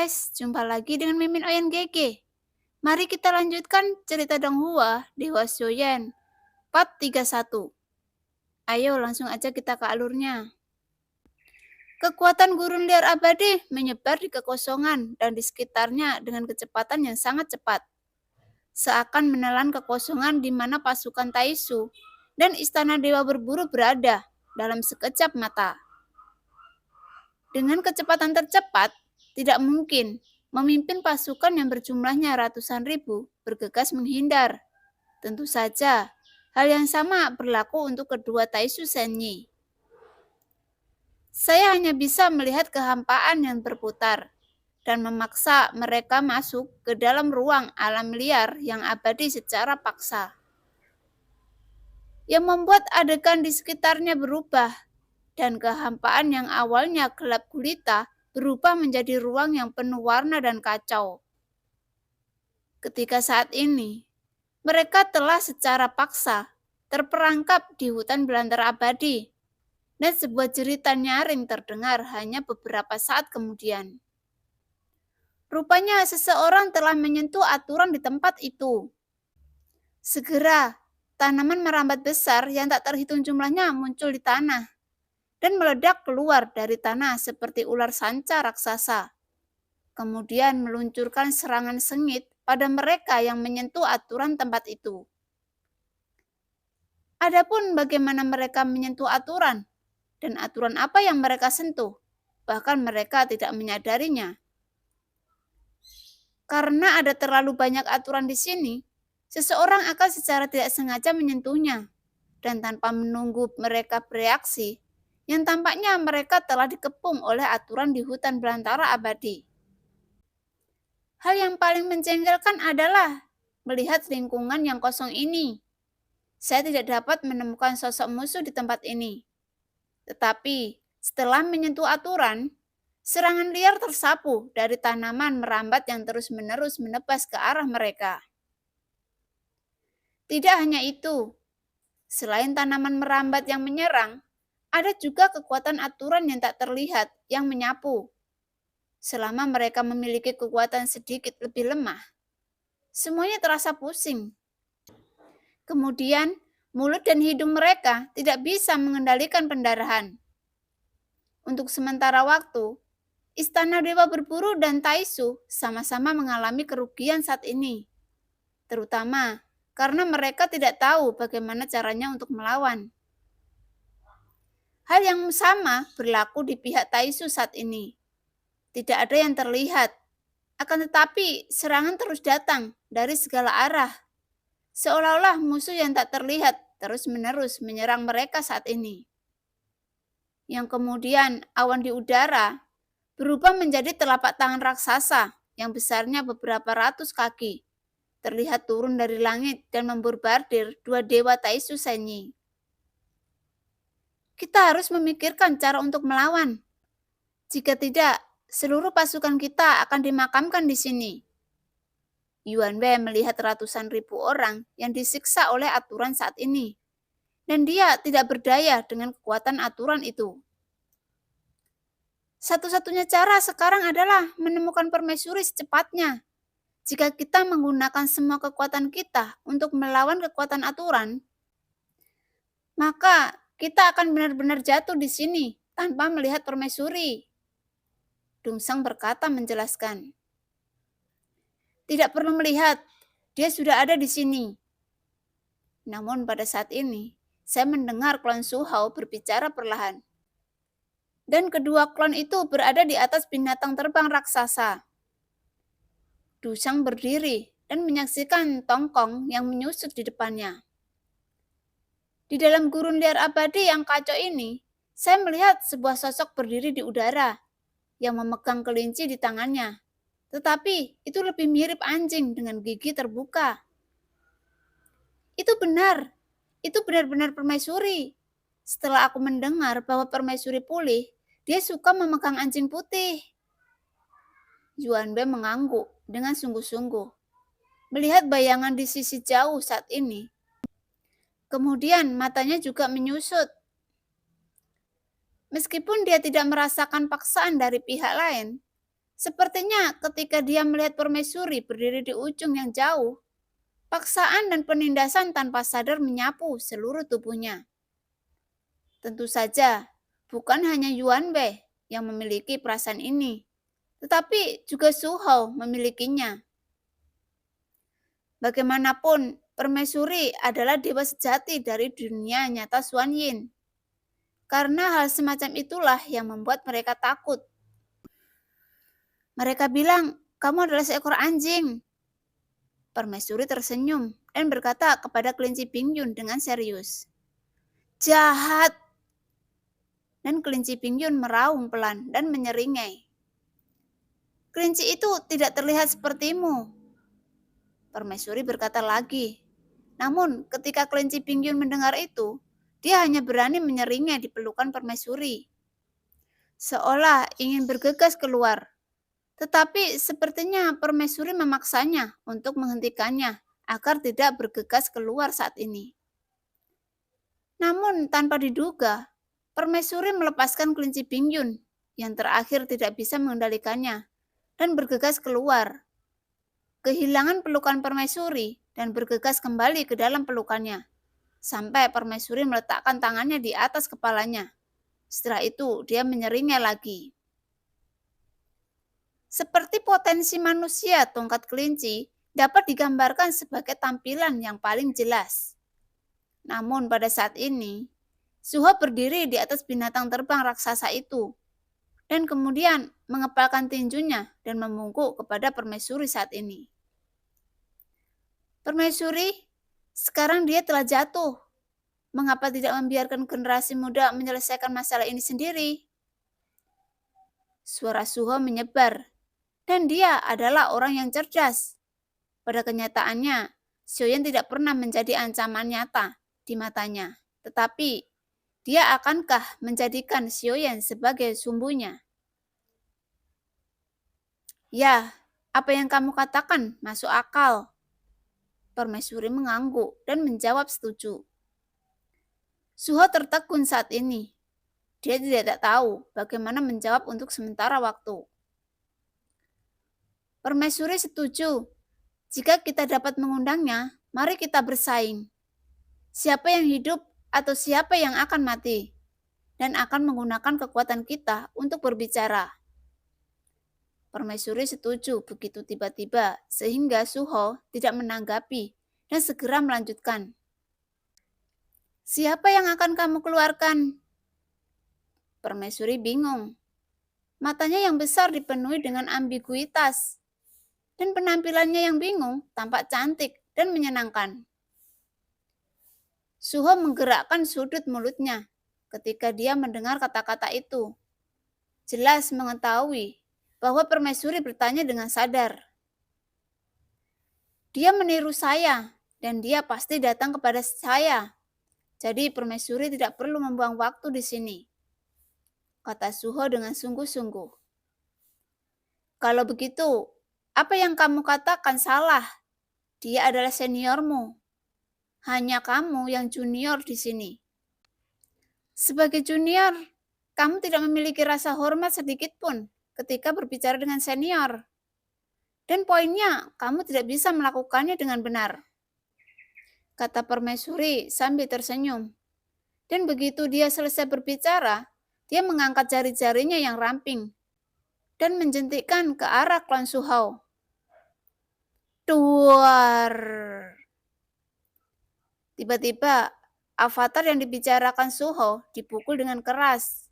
guys, jumpa lagi dengan Mimin Oyen GG. Mari kita lanjutkan cerita Donghua Dewa Xiuyan part 31. Ayo langsung aja kita ke alurnya. Kekuatan gurun liar abadi menyebar di kekosongan dan di sekitarnya dengan kecepatan yang sangat cepat. Seakan menelan kekosongan di mana pasukan Taisu dan istana Dewa Berburu berada dalam sekejap mata. Dengan kecepatan tercepat, tidak mungkin memimpin pasukan yang berjumlahnya ratusan ribu bergegas menghindar. Tentu saja, hal yang sama berlaku untuk kedua Taisu Senyi. Saya hanya bisa melihat kehampaan yang berputar dan memaksa mereka masuk ke dalam ruang alam liar yang abadi secara paksa. Yang membuat adegan di sekitarnya berubah dan kehampaan yang awalnya gelap gulita berubah menjadi ruang yang penuh warna dan kacau. Ketika saat ini, mereka telah secara paksa terperangkap di hutan belantara abadi, dan sebuah jeritan nyaring terdengar hanya beberapa saat kemudian. Rupanya seseorang telah menyentuh aturan di tempat itu. Segera, tanaman merambat besar yang tak terhitung jumlahnya muncul di tanah dan meledak keluar dari tanah seperti ular sanca raksasa. Kemudian meluncurkan serangan sengit pada mereka yang menyentuh aturan tempat itu. Adapun bagaimana mereka menyentuh aturan dan aturan apa yang mereka sentuh, bahkan mereka tidak menyadarinya. Karena ada terlalu banyak aturan di sini, seseorang akan secara tidak sengaja menyentuhnya, dan tanpa menunggu mereka bereaksi, yang tampaknya mereka telah dikepung oleh aturan di hutan belantara abadi. Hal yang paling menjengkelkan adalah melihat lingkungan yang kosong ini. Saya tidak dapat menemukan sosok musuh di tempat ini. Tetapi setelah menyentuh aturan, serangan liar tersapu dari tanaman merambat yang terus-menerus menebas ke arah mereka. Tidak hanya itu, selain tanaman merambat yang menyerang, ada juga kekuatan aturan yang tak terlihat yang menyapu. Selama mereka memiliki kekuatan sedikit lebih lemah, semuanya terasa pusing. Kemudian, mulut dan hidung mereka tidak bisa mengendalikan pendarahan. Untuk sementara waktu, Istana Dewa Berburu dan Taisu sama-sama mengalami kerugian saat ini. Terutama karena mereka tidak tahu bagaimana caranya untuk melawan. Hal yang sama berlaku di pihak Taisu saat ini. Tidak ada yang terlihat, akan tetapi serangan terus datang dari segala arah. Seolah-olah musuh yang tak terlihat terus-menerus menyerang mereka saat ini. Yang kemudian awan di udara berubah menjadi telapak tangan raksasa yang besarnya beberapa ratus kaki, terlihat turun dari langit dan memborbardir dua dewa Taisu Senyi. Kita harus memikirkan cara untuk melawan. Jika tidak, seluruh pasukan kita akan dimakamkan di sini. Yuan Wei melihat ratusan ribu orang yang disiksa oleh aturan saat ini, dan dia tidak berdaya dengan kekuatan aturan itu. Satu-satunya cara sekarang adalah menemukan permaisuri secepatnya. Jika kita menggunakan semua kekuatan kita untuk melawan kekuatan aturan, maka kita akan benar-benar jatuh di sini tanpa melihat permaisuri. Dungsang berkata menjelaskan. Tidak perlu melihat, dia sudah ada di sini. Namun pada saat ini, saya mendengar klon Su Hao berbicara perlahan. Dan kedua klon itu berada di atas binatang terbang raksasa. Dusang berdiri dan menyaksikan Tongkong yang menyusut di depannya. Di dalam gurun liar abadi yang kacau ini, saya melihat sebuah sosok berdiri di udara yang memegang kelinci di tangannya. Tetapi itu lebih mirip anjing dengan gigi terbuka. Itu benar-benar permaisuri. Setelah aku mendengar bahwa permaisuri pulih, dia suka memegang anjing putih. Yuan Bei mengangguk dengan sungguh-sungguh, melihat bayangan di sisi jauh saat ini. Kemudian matanya juga menyusut. Meskipun dia tidak merasakan paksaan dari pihak lain, Sepertinya ketika dia melihat permaisuri berdiri di ujung yang jauh, paksaan dan penindasan tanpa sadar menyapu seluruh tubuhnya. Tentu saja, bukan hanya Yuan Wei yang memiliki perasaan ini, tetapi juga Su Hao memilikinya. Bagaimanapun, permaisuri adalah dewa sejati dari dunia nyata Xuan Yin. Karena hal semacam itulah yang membuat mereka takut. Mereka bilang, kamu adalah seekor anjing. Permaisuri tersenyum dan berkata kepada kelinci Bingyun dengan serius. Jahat! Dan kelinci Bingyun meraung pelan dan menyeringai. Kelinci itu tidak terlihat sepertimu. Permaisuri berkata lagi. Namun ketika kelinci Bingyun mendengar itu, dia hanya berani menyeringai di pelukan permaisuri. Seolah ingin bergegas keluar. Tetapi sepertinya permaisuri memaksanya untuk menghentikannya agar tidak bergegas keluar saat ini. Namun tanpa diduga, permaisuri melepaskan kelinci Bingyun yang terakhir tidak bisa mengendalikannya dan bergegas keluar. Kehilangan pelukan permaisuri dan bergegas kembali ke dalam pelukannya, sampai permaisuri meletakkan tangannya di atas kepalanya. Setelah itu, dia menyeringai lagi. Seperti potensi manusia, tongkat kelinci dapat digambarkan sebagai tampilan yang paling jelas. Namun pada saat ini, Su Hao berdiri di atas binatang terbang raksasa itu, dan kemudian mengepalkan tinjunya dan membungkuk kepada permaisuri saat ini. Permaisuri, sekarang dia telah jatuh. Mengapa tidak membiarkan generasi muda menyelesaikan masalah ini sendiri? Suara Su Hao menyebar, dan dia adalah orang yang cerdas. Pada kenyataannya, Xiaoyan tidak pernah menjadi ancaman nyata di matanya, tetapi dia akankah menjadikan Xiaoyan sebagai sumbunya? Ya, apa yang kamu katakan masuk akal. Permaisuri mengangguk dan menjawab setuju. Su Hao tertegun saat ini. Dia tidak tahu bagaimana menjawab untuk sementara waktu. Permaisuri setuju. Jika kita dapat mengundangnya, mari kita bersaing. Siapa yang hidup atau siapa yang akan mati, dan akan menggunakan kekuatan kita untuk berbicara. Permaisuri setuju begitu tiba-tiba, sehingga Su Hao tidak menanggapi dan segera melanjutkan. Siapa yang akan kamu keluarkan? Permaisuri bingung. Matanya yang besar dipenuhi dengan ambiguitas, dan penampilannya yang bingung tampak cantik dan menyenangkan. Su Hao menggerakkan sudut mulutnya ketika dia mendengar kata-kata itu. Jelas mengetahui bahwa permaisuri bertanya dengan sadar. Dia meniru saya, dan dia pasti datang kepada saya. Jadi permaisuri tidak perlu membuang waktu di sini, kata Su Hao dengan sungguh-sungguh. Kalau begitu, apa yang kamu katakan salah. Dia adalah seniormu. Hanya kamu yang junior di sini. Sebagai junior, kamu tidak memiliki rasa hormat sedikit pun ketika berbicara dengan senior. Dan poinnya, kamu tidak bisa melakukannya dengan benar, kata permaisuri sambil tersenyum. Dan begitu dia selesai berbicara, dia mengangkat jari-jarinya yang ramping dan menjentikkan ke arah klan Su Hao. Duar! Tiba-tiba, avatar yang dibicarakan Su Hao dipukul dengan keras,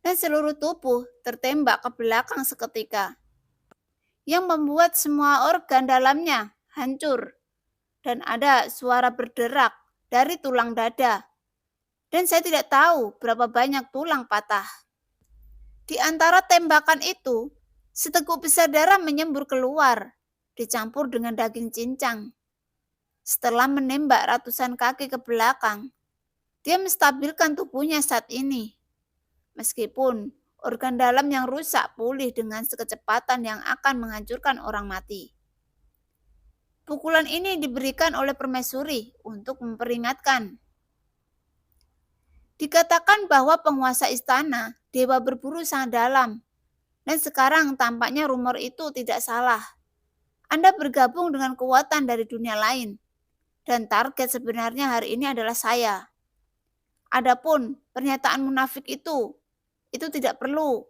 dan seluruh tubuh tertembak ke belakang seketika, yang membuat semua organ dalamnya hancur, dan ada suara berderak dari tulang dada. Dan saya tidak tahu berapa banyak tulang patah. Di antara tembakan itu, seteguk besar darah menyembur keluar, dicampur dengan daging cincang. Setelah menembak ratusan kaki ke belakang, dia menstabilkan tubuhnya saat ini. Meskipun organ dalam yang rusak pulih dengan kecepatan yang akan menghancurkan orang mati. Pukulan ini diberikan oleh permaisuri untuk memperingatkan. Dikatakan bahwa penguasa istana, dewa berburu sangat dalam, Dan sekarang tampaknya rumor itu tidak salah. Anda bergabung dengan kekuatan dari dunia lain. Dan target sebenarnya hari ini adalah saya. Adapun pernyataan munafik itu tidak perlu.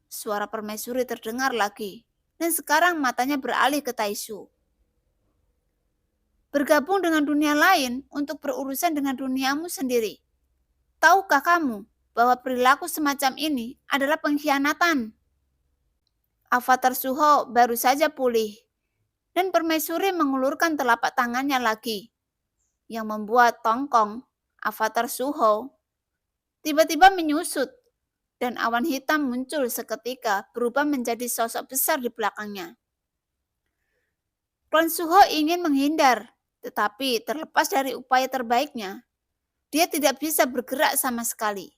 Suara permaisuri terdengar lagi. Dan sekarang matanya beralih ke Taisu. Bergabung dengan dunia lain untuk berurusan dengan duniamu sendiri. Tahukah kamu bahwa perilaku semacam ini adalah pengkhianatan? Avatar Suho baru saja pulih, dan permaisuri mengulurkan telapak tangannya lagi, yang membuat tongkong Avatar Suho tiba-tiba menyusut, dan awan hitam muncul seketika berubah menjadi sosok besar di belakangnya. Klan Suho ingin menghindar, tetapi terlepas dari upaya terbaiknya, dia tidak bisa bergerak sama sekali.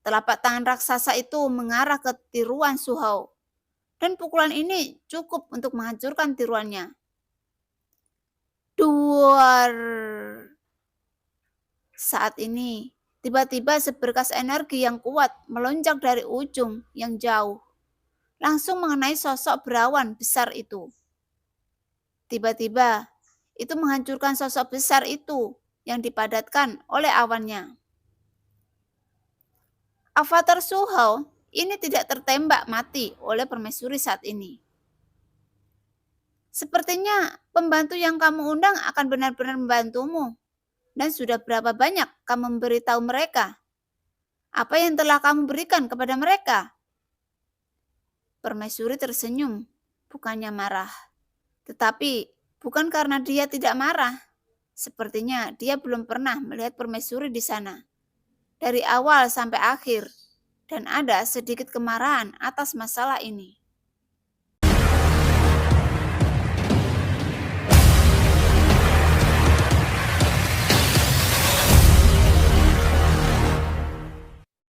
Telapak tangan raksasa itu mengarah ke tiruan Suho, dan pukulan ini cukup untuk menghancurkan tiruannya. Duar! Saat ini, tiba-tiba seberkas energi yang kuat melonjak dari ujung yang jauh, langsung mengenai sosok berawan besar itu. Tiba-tiba, itu menghancurkan sosok besar itu yang dipadatkan oleh awannya. Avatar Suho ini tidak tertembak mati oleh permaisuri saat ini. Sepertinya pembantu yang kamu undang akan benar-benar membantumu. Dan sudah berapa banyak kamu memberitahu mereka? Apa yang telah kamu berikan kepada mereka? Permaisuri tersenyum, bukannya marah. Tetapi bukan karena dia tidak marah. Sepertinya dia belum pernah melihat permaisuri di sana. Dari awal sampai akhir. Dan ada sedikit kemarahan atas masalah ini.